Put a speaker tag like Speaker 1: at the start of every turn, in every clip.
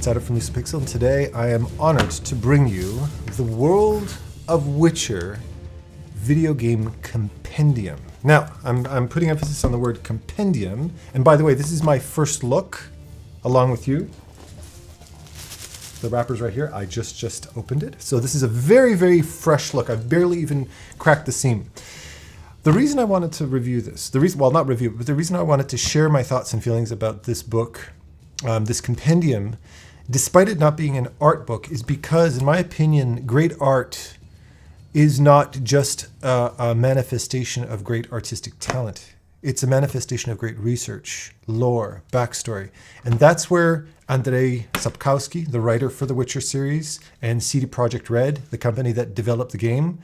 Speaker 1: it's Adam from Lucidpixul, and today I am honored to bring you the World of Witcher video game compendium. Now, I'm putting emphasis on the word compendium, and by the way, this is my first look along with you. The wrapper's right here. I just opened it. So this is a very, very fresh look. I've barely even cracked the seam. The reason I wanted to review this, the reason I wanted to share my thoughts and feelings about this book, this compendium, despite it not being an art book, is because, in my opinion, great art is not just a manifestation of great artistic talent. It's a manifestation of great research, lore, backstory. And that's where Andrzej Sapkowski, the writer for the Witcher series, and CD Projekt Red, the company that developed the game,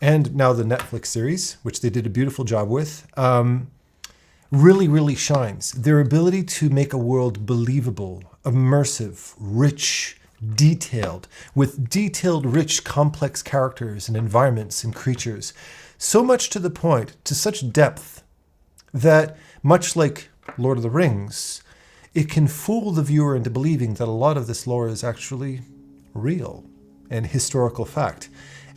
Speaker 1: and now the Netflix series, which they did a beautiful job with, really shines. Their ability to make a world believable, immersive, rich, detailed, with detailed, rich, complex characters and environments and creatures. So much to the point, to such depth, that much like Lord of the Rings, it can fool the viewer into believing that a lot of this lore is actually real and historical fact.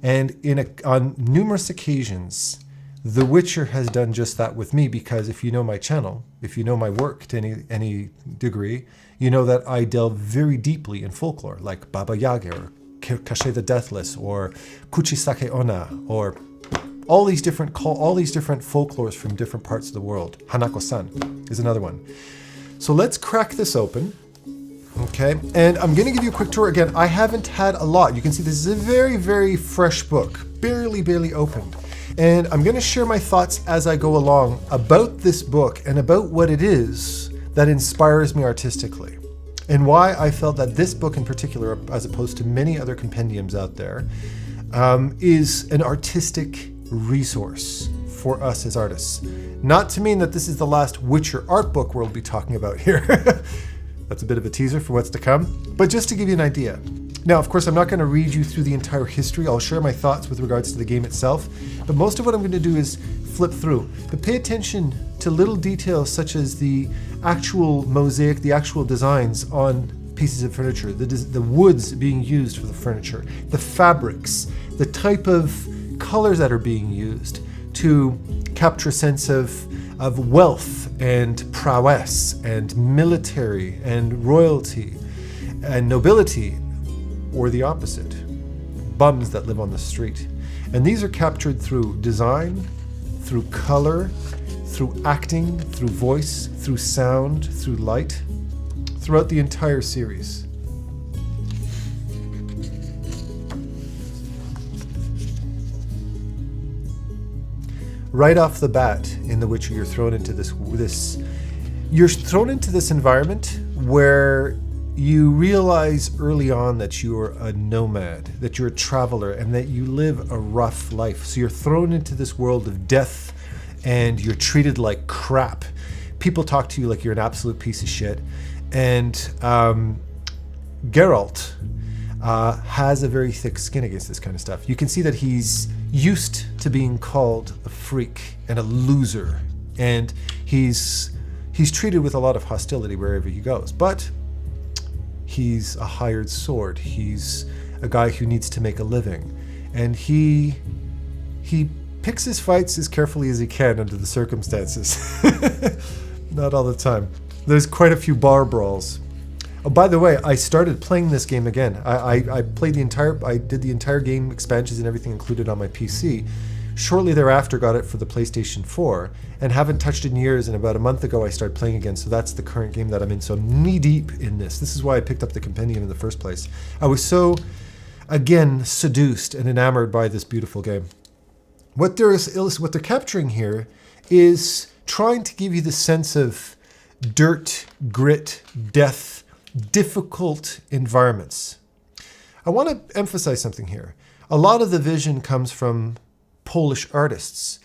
Speaker 1: And on numerous occasions, The Witcher has done just that with me, because if you know my channel, if you know my work to any degree, you know that I delve very deeply in folklore, like Baba Yaga, or Kashe the Deathless, or Kuchisake Onna, or all these different folklores from different parts of the world. Hanako-san is another one. So let's crack this open. Okay, and I'm going to give you a quick tour. Again, I haven't had a lot. You can see this is a very, very fresh book, barely opened. And I'm going to share my thoughts as I go along about this book and about what it is that inspires me artistically, and why I felt that this book in particular, as opposed to many other compendiums out there, is an artistic resource for us as artists. Not to mean that this is the last Witcher art book we'll be talking about here. That's a bit of a teaser for what's to come, but just to give you an idea. Now, of course, I'm not going to read you through the entire history. I'll share my thoughts with regards to the game itself, but most of what I'm going to do is flip through. But pay attention to little details such as the actual mosaic, the actual designs on pieces of furniture, the woods being used for the furniture, the fabrics, the type of colors that are being used to capture a sense of wealth and prowess and military and royalty and nobility, or the opposite, bums that live on the street. And these are captured through design, through color, through acting, through voice, through sound, through light, throughout the entire series. Right off the bat in The Witcher, you're thrown into this environment where you realize early on that you're a nomad, that you're a traveler, and that you live a rough life. So you're thrown into this world of death, and you're treated like crap. People talk to you like you're an absolute piece of shit. And Geralt has a very thick skin against this kind of stuff. You can see that he's used to being called a freak and a loser, and he's treated with a lot of hostility wherever he goes. But he's a hired sword. He's a guy who needs to make a living, and he picks his fights as carefully as he can under the circumstances. Not all the time. There's quite a few bar brawls. Oh, by the way, I started playing this game again. I did the entire game, expansions and everything included on my PC. Shortly thereafter, got it for the PlayStation 4, and haven't touched it in years. And about a month ago, I started playing again. So that's the current game that I'm in. So I'm knee deep in this. This is why I picked up the compendium in the first place. I was so, again, seduced and enamored by this beautiful game. What they're capturing here is trying to give you the sense of dirt, grit, death, difficult environments. I want to emphasize something here. A lot of the vision comes from Polish artists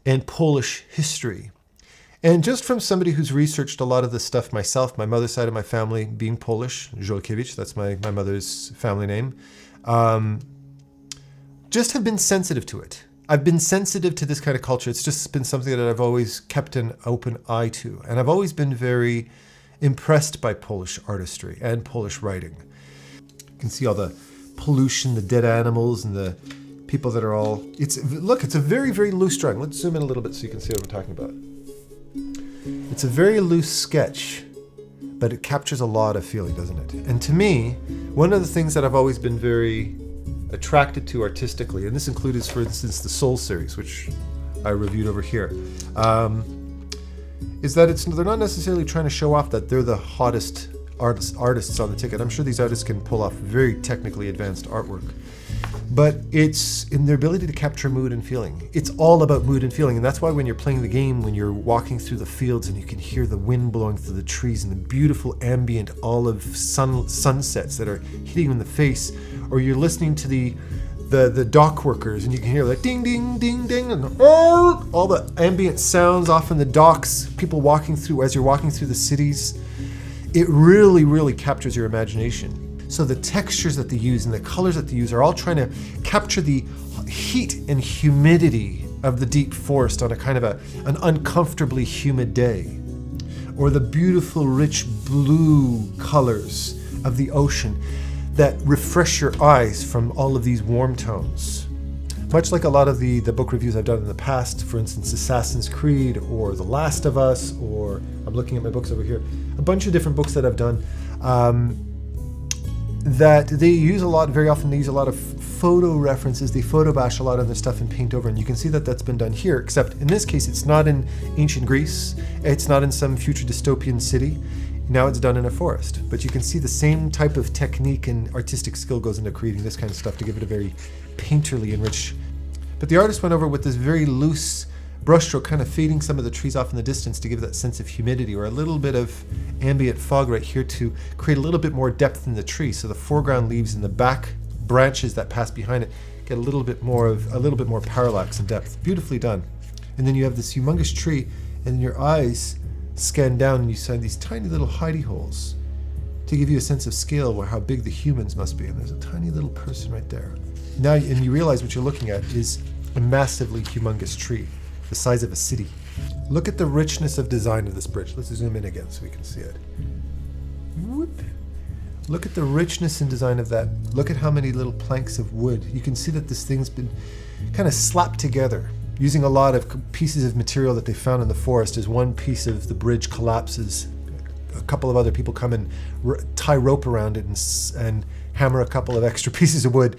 Speaker 1: and Polish history. And just from somebody who's researched a lot of this stuff myself, my mother's side of my family being Polish, Żolkiewicz, that's my mother's family name, just have been sensitive to it. I've been sensitive to this kind of culture. It's just been something that I've always kept an open eye to. And I've always been very impressed by Polish artistry and Polish writing. You can see all the pollution, the dead animals, and the people that are all... Look, it's a very, very loose drawing. Let's zoom in a little bit so you can see what I'm talking about. It's a very loose sketch, but it captures a lot of feeling, doesn't it? And to me, one of the things that I've always been very attracted to artistically, and this includes, for instance, the Soul series, which I reviewed over here, is that they're not necessarily trying to show off that they're the hottest artists on the ticket. I'm sure these artists can pull off very technically advanced artwork, but it's in their ability to capture mood and feeling. It's all about mood and feeling, and that's why when you're playing the game, when you're walking through the fields and you can hear the wind blowing through the trees and the beautiful ambient olive sunsets that are hitting you in the face, or you're listening to the dock workers and you can hear like ding, ding, ding, ding, and all the ambient sounds off in the docks, people walking through as you're walking through the cities. It really, really captures your imagination. So the textures that they use and the colors that they use are all trying to capture the heat and humidity of the deep forest on a kind of an uncomfortably humid day. Or the beautiful, rich blue colors of the ocean that refresh your eyes from all of these warm tones. Much like a lot of the book reviews I've done in the past, for instance, Assassin's Creed or The Last of Us, or I'm looking at my books over here, a bunch of different books that I've done, that they use a lot, very often they use a lot of photo references, they photo bash a lot of their stuff and paint over, and you can see that that's been done here, except in this case it's not in ancient Greece, it's not in some future dystopian city, now it's done in a forest. But you can see the same type of technique and artistic skill goes into creating this kind of stuff to give it a very painterly and rich. But the artist went over with this very loose brushstroke, kind of fading some of the trees off in the distance to give that sense of humidity, or a little bit of ambient fog right here to create a little bit more depth in the tree. So the foreground leaves and the back branches that pass behind it get a little bit more parallax and depth. Beautifully done. And then you have this humongous tree, and your eyes scan down and you find these tiny little hidey holes to give you a sense of scale where how big the humans must be. And there's a tiny little person right there. Now, and you realize what you're looking at is a massively humongous tree, the size of a city. Look at the richness of design of this bridge. Let's zoom in again so we can see it. Whoop. Look at the richness and design of that. Look at how many little planks of wood. You can see that this thing's been kind of slapped together using a lot of pieces of material that they found in the forest. As one piece of the bridge collapses, a couple of other people come and tie rope around it and hammer a couple of extra pieces of wood.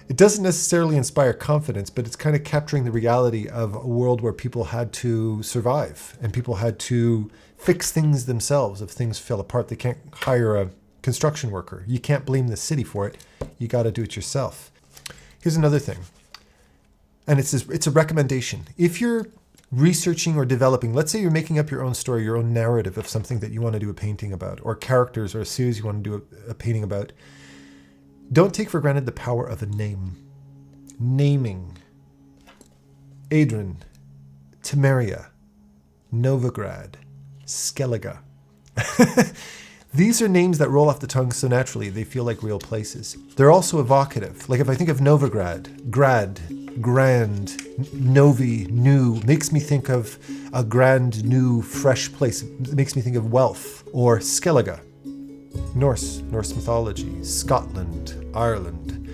Speaker 1: It doesn't necessarily inspire confidence, but it's kind of capturing the reality of a world where people had to survive and people had to fix things themselves. If things fell apart, they can't hire a construction worker. You can't blame the city for it. You got to do it yourself. Here's another thing, and it's a recommendation. If you're researching or developing, let's say you're making up your own story, your own narrative of something that you want to do a painting about, or characters or a series you want to do a painting about, don't take for granted the power of a name. Naming. Edlin, Temeria, Novigrad, Skellige. These are names that roll off the tongue so naturally, they feel like real places. They're also evocative. Like if I think of Novigrad, grad, grand, novi, new, makes me think of a grand, new, fresh place. It makes me think of wealth. Or Skellige, Norse mythology, Scotland, Ireland,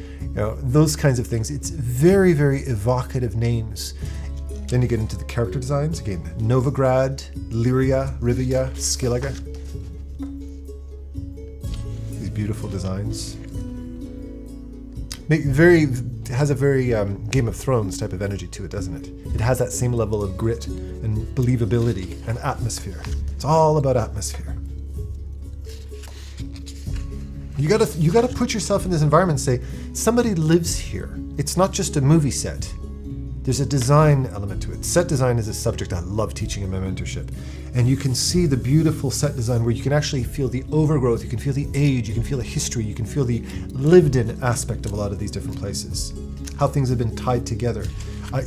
Speaker 1: those kinds of things. It's very, very evocative names. Then you get into the character designs. Again, Novigrad, Lyria, Rivia, Skellige. These beautiful designs. It has a very Game of Thrones type of energy to it, doesn't it? It has that same level of grit and believability and atmosphere. It's all about atmosphere. You gotta put yourself in this environment and say, somebody lives here. It's not just a movie set. There's a design element to it. Set design is a subject I love teaching in my mentorship. And you can see the beautiful set design where you can actually feel the overgrowth, you can feel the age, you can feel the history, you can feel the lived-in aspect of a lot of these different places. How things have been tied together.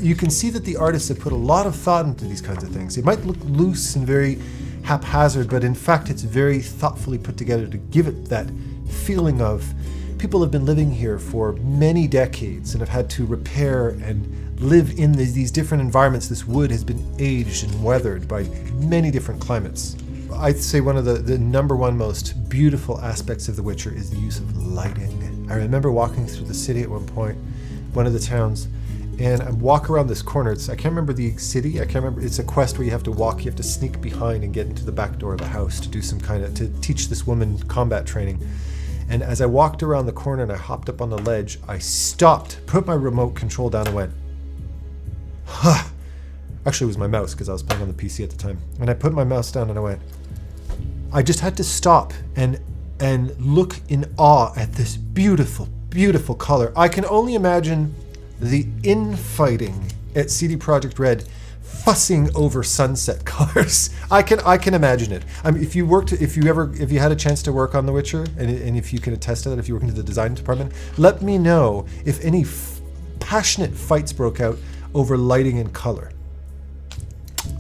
Speaker 1: You can see that the artists have put a lot of thought into these kinds of things. It might look loose and very haphazard, but in fact it's very thoughtfully put together to give it that feeling of people have been living here for many decades and have had to repair and live in these different environments. This wood has been aged and weathered by many different climates. I'd say one of the number one most beautiful aspects of The Witcher is the use of lighting. I remember walking through the city at one point, one of the towns, and I walk around this corner. I can't remember the city. I can't remember. It's a quest where you have to walk. You have to sneak behind and get into the back door of a house to do some to teach this woman combat training. And as I walked around the corner and I hopped up on the ledge, I stopped, put my remote control down and went, huh. Actually, it was my mouse because I was playing on the PC at the time. And I put my mouse down and I went, I just had to stop and look in awe at this beautiful, beautiful color. I can only imagine the infighting at CD Projekt Red fussing over sunset colors. I can imagine it. I mean, if you had a chance to work on The Witcher, and if you can attest to that, if you work into the design department, let me know if any passionate fights broke out over lighting and color.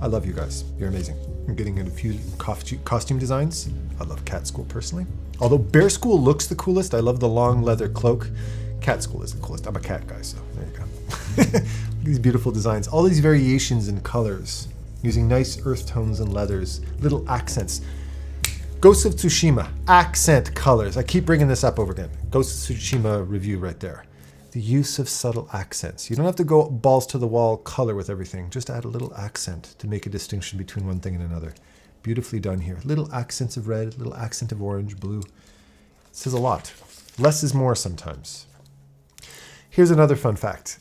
Speaker 1: I love you guys. You're amazing. I'm getting in a few costume designs. I love Cat School personally. Although Bear School looks the coolest, I love the long leather cloak. Cat School is the coolest. I'm a cat guy, so there you go. These beautiful designs, all these variations in colors, using nice earth tones and leathers, little accents. Ghost of Tsushima, accent colors. I keep bringing this up over again. Ghost of Tsushima review right there. The use of subtle accents. You don't have to go balls to the wall color with everything. Just add a little accent to make a distinction between one thing and another. Beautifully done here. Little accents of red, little accent of orange, blue. It says a lot. Less is more sometimes. Here's another fun fact.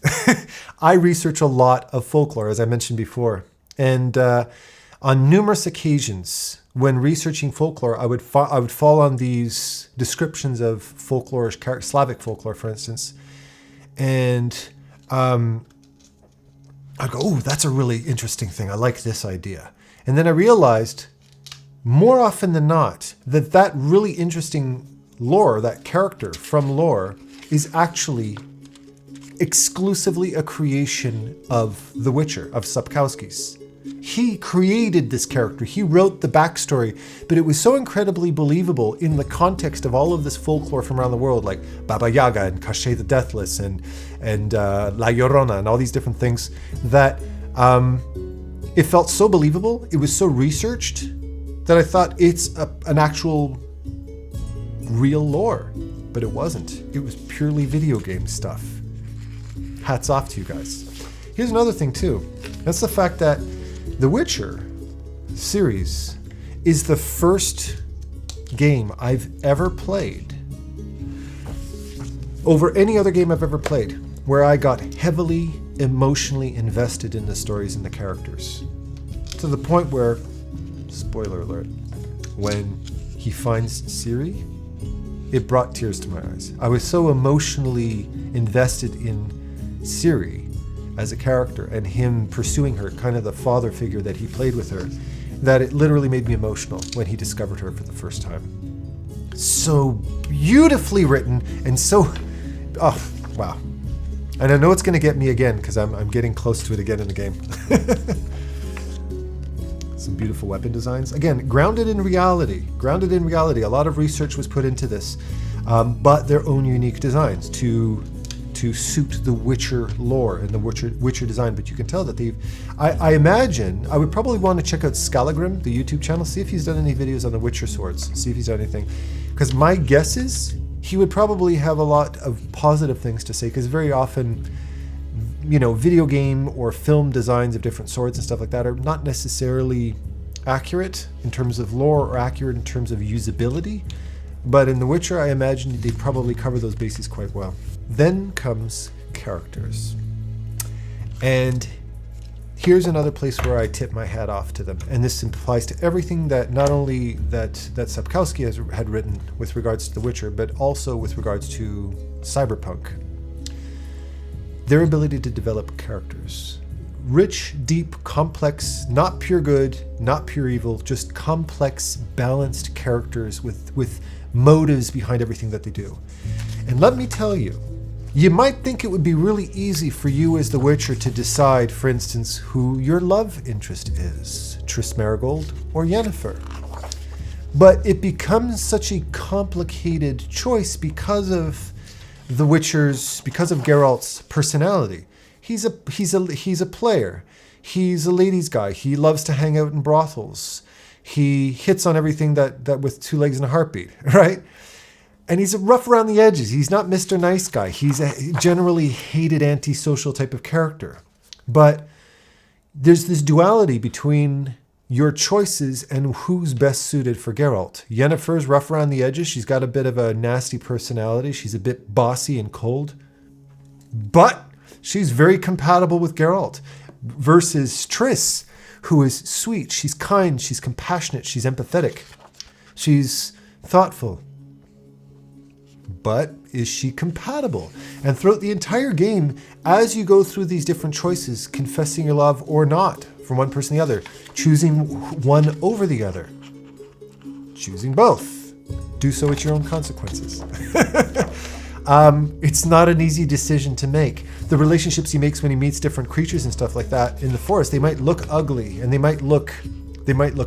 Speaker 1: I research a lot of folklore, as I mentioned before. And on numerous occasions, when researching folklore, I would fall on these descriptions of folklorish characters, Slavic folklore, for instance. And I'd go, oh, that's a really interesting thing. I like this idea. And then I realized, more often than not, that really interesting lore, that character from lore, is actually exclusively a creation of The Witcher, of Sapkowski's. He created this character. He wrote the backstory, but it was so incredibly believable in the context of all of this folklore from around the world, like Baba Yaga and Cachet the Deathless and La Llorona and all these different things, that it felt so believable. It was so researched that I thought it's an actual real lore, but it wasn't. It was purely video game stuff. Hats off to you guys. Here's another thing too. That's the fact that The Witcher series is the first game I've ever played over any other game I've ever played where I got heavily emotionally invested in the stories and the characters. To the point where, spoiler alert, when he finds Ciri, it brought tears to my eyes. I was so emotionally invested in Ciri as a character and him pursuing her, kind of the father figure that he played with her, that it literally made me emotional when he discovered her for the first time. So beautifully written and so, oh, wow. And I know it's going to get me again because I'm getting close to it again in the game. Some beautiful weapon designs. Again, grounded in reality. Grounded in reality. A lot of research was put into this, but their own unique designs to suit the Witcher lore and the Witcher design. But you can tell that I imagine, I would probably want to check out Scalagrim, the YouTube channel, see if he's done any videos on the Witcher swords, see if he's done anything. Because my guess is he would probably have a lot of positive things to say, because very often, you know, video game or film designs of different swords and stuff like that are not necessarily accurate in terms of lore or accurate in terms of usability. But in The Witcher, I imagine they probably cover those bases quite well. Then comes characters. And here's another place where I tip my hat off to them. And this applies to everything that not only that Sapkowski had written with regards to The Witcher, but also with regards to Cyberpunk. Their ability to develop characters. Rich, deep, complex, not pure good, not pure evil, just complex, balanced characters with motives behind everything that they do. And let me tell you, you might think it would be really easy for you as the Witcher to decide, for instance, who your love interest is, Triss Merigold or Yennefer. But it becomes such a complicated choice because of the Witcher's, because of Geralt's personality. He's a player. He's a ladies' guy. He loves to hang out in brothels. He hits on everything that with 2 legs and a heartbeat, right? And he's rough around the edges. He's not Mr. Nice Guy. He's a generally hated antisocial type of character. But there's this duality between your choices and who's best suited for Geralt. Yennefer's rough around the edges. She's got a bit of a nasty personality. She's a bit bossy and cold. But she's very compatible with Geralt. Versus Triss, who is sweet. She's kind. She's compassionate. She's empathetic. She's thoughtful. But is she compatible? And throughout the entire game, as you go through these different choices, confessing your love or not from one person to the other, choosing one over the other, choosing both, do so at your own consequences. It's not an easy decision to make. The relationships he makes when he meets different creatures and stuff like that in the forest, they might look ugly and they might look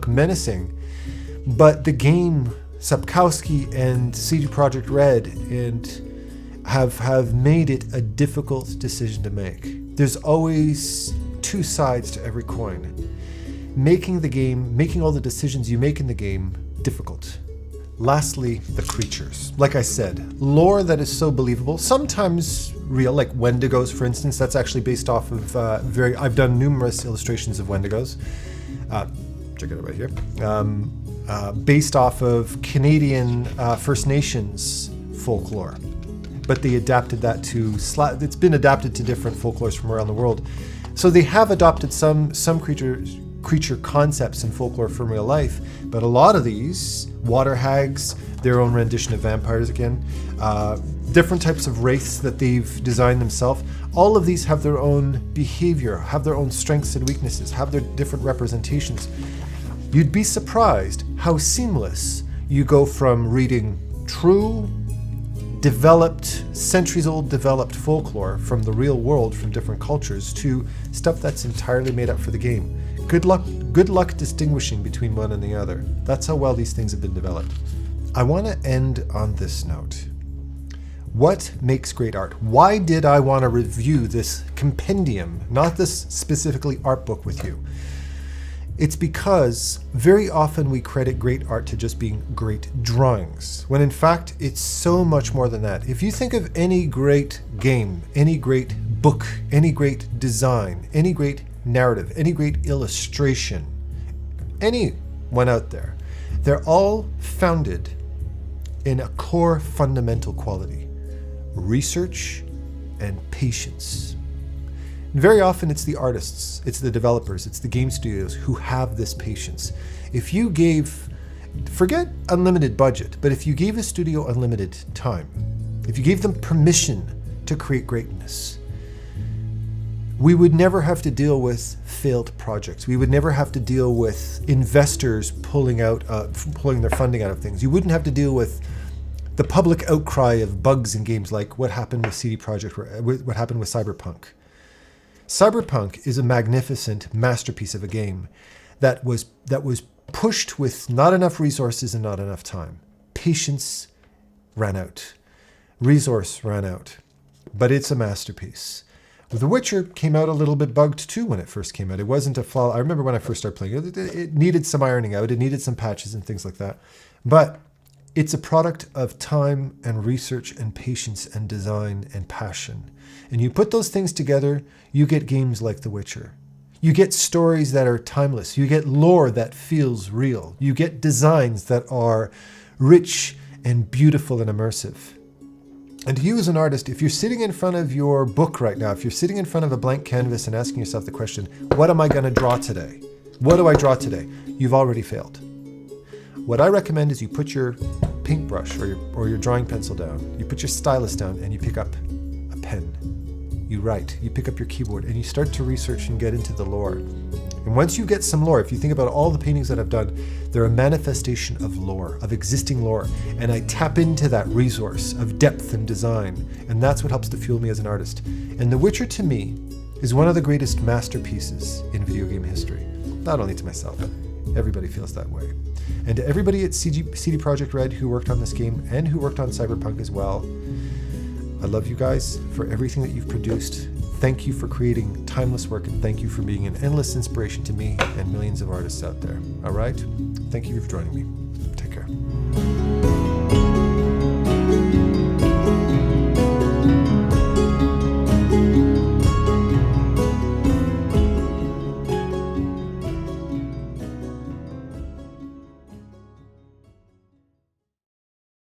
Speaker 1: menacing, but the game, Sapkowski and CD Projekt Red, and have made it a difficult decision to make. There's always 2 sides to every coin. Making all the decisions you make in the game difficult. Lastly, the creatures. Like I said, lore that is so believable, sometimes real, like Wendigos, for instance. That's actually based off of I've done numerous illustrations of Wendigos. Check it out right here. Based off of Canadian First Nations folklore. But they adapted that it's been adapted to different folklores from around the world. So they have adopted some creature concepts in folklore from real life, but a lot of these, water hags, their own rendition of vampires again, different types of wraiths that they've designed themselves, all of these have their own behavior, have their own strengths and weaknesses, have their different representations. You'd be surprised how seamless you go from reading true, developed, centuries-old developed folklore from the real world, from different cultures, to stuff that's entirely made up for the game. Good luck distinguishing between one and the other. That's how well these things have been developed. I want to end on this note. What makes great art? Why did I want to review this compendium, not this specifically art book with you? It's because very often we credit great art to just being great drawings, when in fact it's so much more than that. If you think of any great game, any great book, any great design, any great narrative, any great illustration, anyone out there, they're all founded in a core fundamental quality: research and patience. And very often it's the artists, it's the developers, it's the game studios who have this patience. If you forget unlimited budget, but if you gave a studio unlimited time, if you gave them permission to create greatness, we would never have to deal with failed projects. We would never have to deal with investors pulling their funding out of things. You wouldn't have to deal with the public outcry of bugs in games like what happened with CD Projekt, what happened with Cyberpunk. Cyberpunk is a magnificent masterpiece of a game that was pushed with not enough resources and not enough time. Patience ran out. Resource ran out. But it's a masterpiece. The Witcher came out a little bit bugged too when it first came out. It wasn't a flaw. I remember when I first started playing it, it needed some ironing out. It needed some patches and things like that. But it's a product of time and research and patience and design and passion. And you put those things together, you get games like The Witcher. You get stories that are timeless. You get lore that feels real. You get designs that are rich and beautiful and immersive. And you as an artist, if you're sitting in front of your book right now, if you're sitting in front of a blank canvas and asking yourself the question, what am I going to draw today? What do I draw today? You've already failed. What I recommend is you put your paintbrush or your drawing pencil down, you put your stylus down, and you pick up a pen. You write, you pick up your keyboard, and you start to research and get into the lore. And once you get some lore, if you think about all the paintings that I've done, they're a manifestation of lore, of existing lore. And I tap into that resource of depth and design. And that's what helps to fuel me as an artist. And The Witcher, to me, is one of the greatest masterpieces in video game history. Not only to myself, everybody feels that way. And to everybody at CD Projekt Red who worked on this game and who worked on Cyberpunk as well, I love you guys for everything that you've produced. Thank you for creating timeless work, and thank you for being an endless inspiration to me and millions of artists out there. All right? Thank Thank you for joining me. Take care.